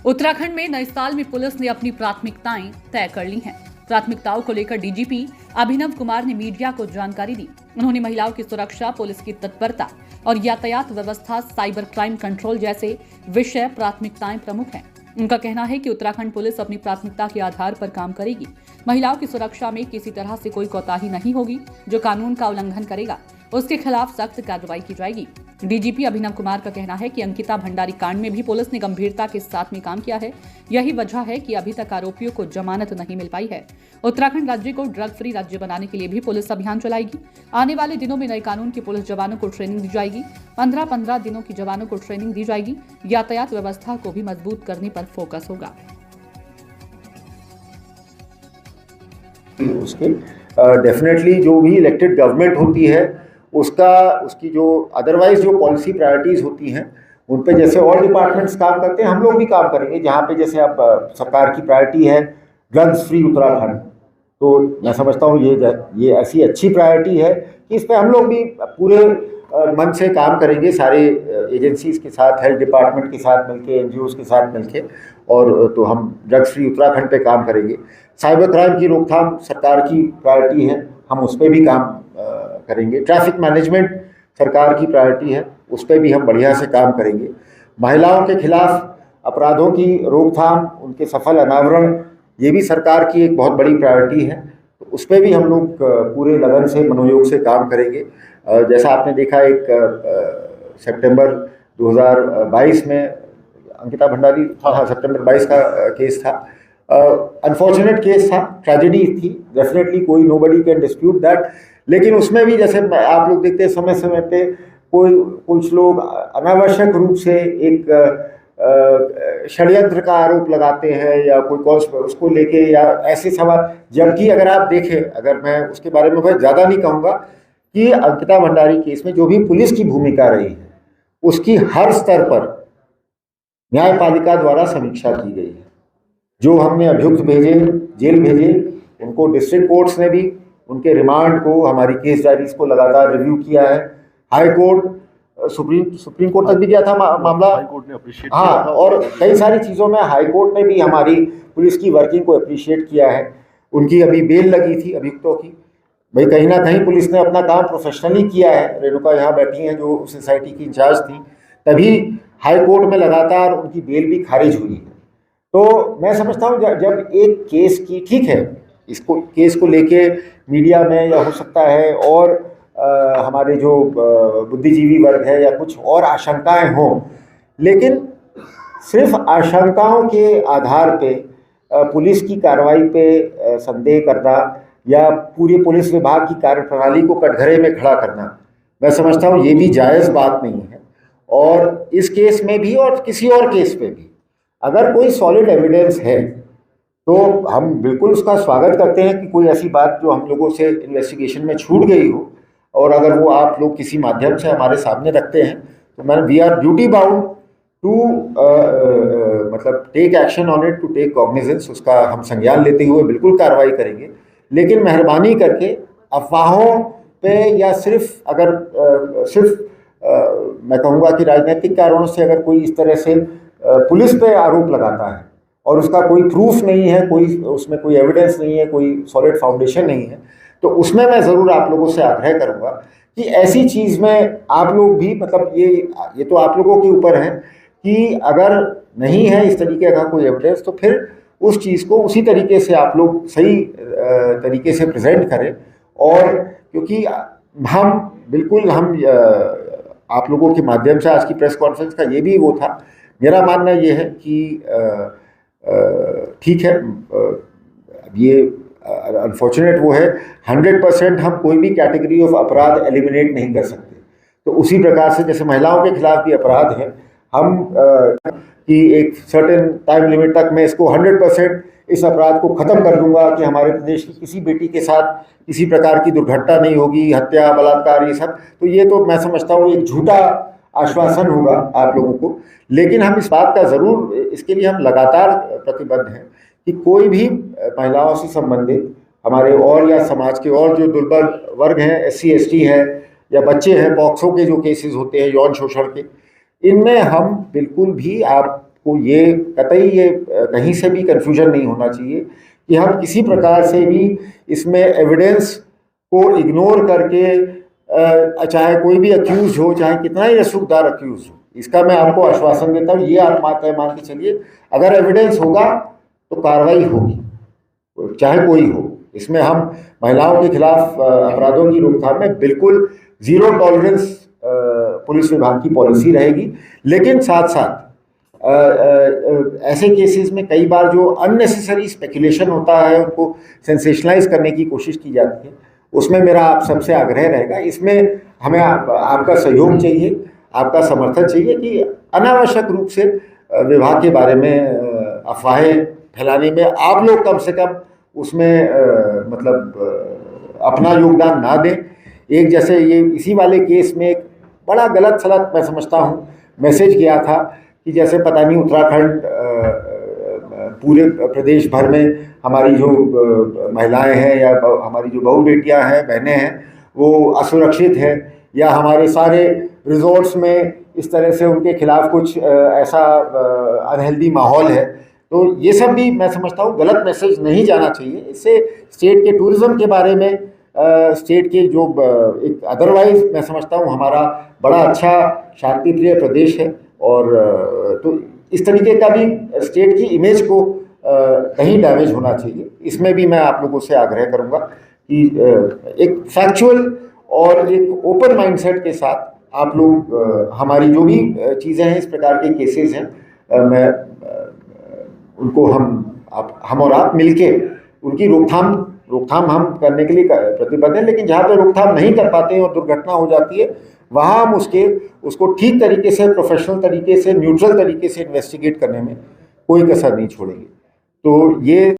उत्तराखंड में नए साल में पुलिस ने अपनी प्राथमिकताएं तय कर ली हैं। प्राथमिकताओं को लेकर डीजीपी अभिनव कुमार ने मीडिया को जानकारी दी। उन्होंने महिलाओं की सुरक्षा, पुलिस की तत्परता और यातायात व्यवस्था, साइबर क्राइम कंट्रोल जैसे विषय प्राथमिकताएं प्रमुख हैं। उनका कहना है कि उत्तराखंड पुलिस अपनी प्राथमिकता के आधार पर काम करेगी। महिलाओं की सुरक्षा में किसी तरह से कोई कोताही नहीं होगी। जो कानून का उल्लंघन करेगा उसके खिलाफ सख्त कार्रवाई की जाएगी। डीजीपी अभिनव कुमार का कहना है कि अंकिता भंडारी कांड में भी पुलिस ने गंभीरता के साथ में काम किया है। यही वजह है कि अभी तक आरोपियों को जमानत नहीं मिल पाई है। उत्तराखंड राज्य को ड्रग फ्री राज्य बनाने के लिए भी पुलिस अभियान चलाएगी। आने वाले दिनों में नए कानून की पुलिस जवानों को ट्रेनिंग दी जाएगी। 15-15 दिनों की जवानों को ट्रेनिंग दी जाएगी। यातायात व्यवस्था को भी मजबूत करने पर फोकस होगा। उसके डेफिनेटली जो भी इलेक्टेड गवर्नमेंट होती है उसकी जो अदरवाइज जो पॉलिसी प्रायोरिटीज होती हैं उन पे जैसे और डिपार्टमेंट्स काम करते हैं, हम लोग भी काम करेंगे। जहाँ पे जैसे अब सरकार की प्रायोरिटी है ड्रग्स फ्री उत्तराखंड, तो मैं समझता हूँ ये ऐसी अच्छी प्रायोरिटी है कि इस पर हम लोग भी पूरे मन से काम करेंगे, सारे एजेंसीज के साथ, हेल्थ डिपार्टमेंट के साथ मिलके, एनजीओज के साथ मिलके, और तो हम ड्रग्स फ्री उत्तराखंड पे काम करेंगे। साइबर क्राइम की रोकथाम सरकार की प्रायोरिटी है, हम उस पर भी काम करेंगे। ट्रैफिक मैनेजमेंट सरकार की प्रायोरिटी है, उस पर भी हम बढ़िया से काम करेंगे। महिलाओं के खिलाफ अपराधों की रोकथाम, उनके सफल अनावरण, ये भी सरकार की एक बहुत बड़ी प्रायोरिटी है, तो उस पर भी हम लोग पूरे लगन से, मनोयोग से काम करेंगे। जैसा आपने देखा, एक सितंबर 2022 में अंकिता भंडारी, हाँ, सितंबर 22 का केस था। अनफॉर्चुनेट केस था, ट्रेजेडी थी, डेफिनेटली कोई नोबडी कैन डिस्प्यूट दैट। लेकिन उसमें भी जैसे आप लोग देखते हैं, समय समय पे कुछ लोग अनावश्यक रूप से एक षड्यंत्र का आरोप लगाते हैं या कोई कॉज उसको लेके या ऐसे सवाल, जबकि अगर आप देखें, अगर मैं उसके बारे में बहुत ज़्यादा नहीं कहूँगा कि अंकिता भंडारी केस में जो भी पुलिस की भूमिका रही है उसकी हर स्तर पर न्यायपालिका द्वारा समीक्षा की गई है। जो हमने अभियुक्त भेजे, जेल भेजे, उनको डिस्ट्रिक्ट कोर्ट्स ने भी उनके रिमांड को, हमारी केस डायरीज को लगातार रिव्यू किया है। हाई कोर्ट, सुप्रीम कोर्ट तक भी गया था मामला, हाई कोर्ट ने अप्रिशिएट हाँ, और कई सारी चीज़ों में हाई कोर्ट ने भी हमारी पुलिस की वर्किंग को अप्रिशिएट किया है। उनकी अभी बेल लगी थी अभियुक्तों की, भाई कहीं ना कहीं पुलिस ने अपना काम प्रोफेशनली किया है। रेणुका यहाँ बैठी हैं जो सोसाइटी की इंचार्ज थी, तभी हाई कोर्ट में लगातार उनकी बेल भी खारिज हुई है। तो मैं समझता हूँ जब एक केस की, ठीक है, इसको केस को लेके मीडिया में या हो सकता है और हमारे जो बुद्धिजीवी वर्ग है या कुछ और आशंकाएं हों, लेकिन सिर्फ आशंकाओं के आधार पे पुलिस की कार्रवाई पे संदेह करना या पूरे पुलिस विभाग की कार्यप्रणाली को कटघरे में खड़ा करना, मैं समझता हूँ ये भी जायज़ बात नहीं है। और इस केस में भी और किसी और केस पे भी अगर कोई सॉलिड एविडेंस है तो हम बिल्कुल उसका स्वागत करते हैं कि कोई ऐसी बात जो हम लोगों से इन्वेस्टिगेशन में छूट गई हो, और अगर वो आप लोग किसी माध्यम से हमारे सामने रखते हैं तो we are duty bound to मतलब take action on it, to take cognizance. उसका हम संज्ञान लेते हुए बिल्कुल कार्रवाई करेंगे। लेकिन मेहरबानी करके अफवाहों पे या सिर्फ मैं कहूँगा कि राजनीतिक कारणों से अगर कोई इस तरह से पुलिस पे आरोप लगाता है और उसका कोई प्रूफ नहीं है, उसमें कोई एविडेंस नहीं है, कोई सॉलिड फाउंडेशन नहीं है, तो उसमें मैं ज़रूर आप लोगों से आग्रह करूँगा कि ऐसी चीज़ में आप लोग भी, मतलब ये तो आप लोगों के ऊपर है कि अगर नहीं है इस तरीके का कोई एविडेंस तो फिर उस चीज़ को उसी तरीके से आप लोग सही तरीके से प्रेजेंट करें। और क्योंकि हम आप लोगों के माध्यम से आज की प्रेस कॉन्फ्रेंस का ये भी वो था, मेरा मानना ये है कि ठीक है, ये अनफॉर्चुनेट वो है, 100% हम कोई भी कैटेगरी ऑफ अपराध एलिमिनेट नहीं कर सकते। तो उसी प्रकार से जैसे महिलाओं के खिलाफ भी अपराध है, हम कि एक सर्टेन टाइम लिमिट तक मैं इसको 100% इस अपराध को ख़त्म कर दूंगा कि हमारे प्रदेश की किसी बेटी के साथ किसी प्रकार की दुर्घटना नहीं होगी, हत्या, बलात्कार, ये सब, तो ये तो मैं समझता हूँ एक झूठा आश्वासन होगा आप लोगों को। लेकिन हम इस बात का ज़रूर, इसके लिए हम लगातार प्रतिबद्ध हैं कि कोई भी महिलाओं से संबंधित हमारे और या समाज के और जो दुर्बल वर्ग हैं, SC ST है या बच्चे हैं, पॉक्सो के जो केसेस होते हैं यौन शोषण के, इनमें हम बिल्कुल भी, आप को ये कतई ये कहीं से भी कन्फ्यूजन नहीं होना चाहिए कि हम किसी प्रकार से भी इसमें एविडेंस को इग्नोर करके चाहे कोई भी अक्यूज हो, चाहे कितना ही रसूखदार अक्यूज हो, इसका मैं आपको आश्वासन देता हूँ, ये आप तय मान के चलिए, अगर एविडेंस होगा तो कार्रवाई होगी, चाहे कोई हो। इसमें हम महिलाओं के खिलाफ अपराधों की रोकथाम में बिल्कुल जीरो टॉलरेंस पुलिस विभाग की पॉलिसी रहेगी। लेकिन साथ साथ ऐसे केसेस में कई बार जो अननेसेसरी स्पेकुलेशन होता है, उनको सेंसेशनलाइज करने की कोशिश की जाती है, उसमें मेरा आप सबसे आग्रह रहेगा, इसमें हमें आपका सहयोग चाहिए, आपका समर्थन चाहिए कि अनावश्यक रूप से विभाग के बारे में अफवाहें फैलाने में आप लोग कम से कम उसमें अपना योगदान ना दें। एक जैसे ये इसी वाले केस में एक बड़ा गलत सलत मैं समझता हूँ मैसेज गया था कि जैसे पता नहीं उत्तराखंड पूरे प्रदेश भर में हमारी जो महिलाएं हैं या हमारी जो बहू बेटियां हैं, बहनें हैं, वो असुरक्षित हैं, या हमारे सारे रिजॉर्ट्स में इस तरह से उनके खिलाफ कुछ ऐसा अनहेल्दी माहौल है। तो ये सब भी मैं समझता हूँ गलत मैसेज नहीं जाना चाहिए। इससे स्टेट के टूरिज़्म के बारे में, स्टेट के जो एक अदरवाइज मैं समझता हूँ हमारा बड़ा अच्छा शांतिप्रिय प्रदेश है, और तो इस तरीके का भी स्टेट की इमेज को नहीं डैमेज होना चाहिए। इसमें भी मैं आप लोगों से आग्रह करूँगा कि एक फैक्चुअल और एक ओपन माइंडसेट के साथ आप लोग हमारी जो भी चीज़ें हैं, इस प्रकार के केसेस हैं, मैं उनको हम और आप मिलके उनकी रोकथाम हम करने के लिए प्रतिबद्ध हैं। लेकिन जहाँ पे रोकथाम नहीं कर पाते हैं और दुर्घटना हो जाती है, वहाँ हम उसको ठीक तरीके से, प्रोफेशनल तरीके से, न्यूट्रल तरीके से इन्वेस्टिगेट करने में कोई कसर नहीं छोड़ेंगे। तो ये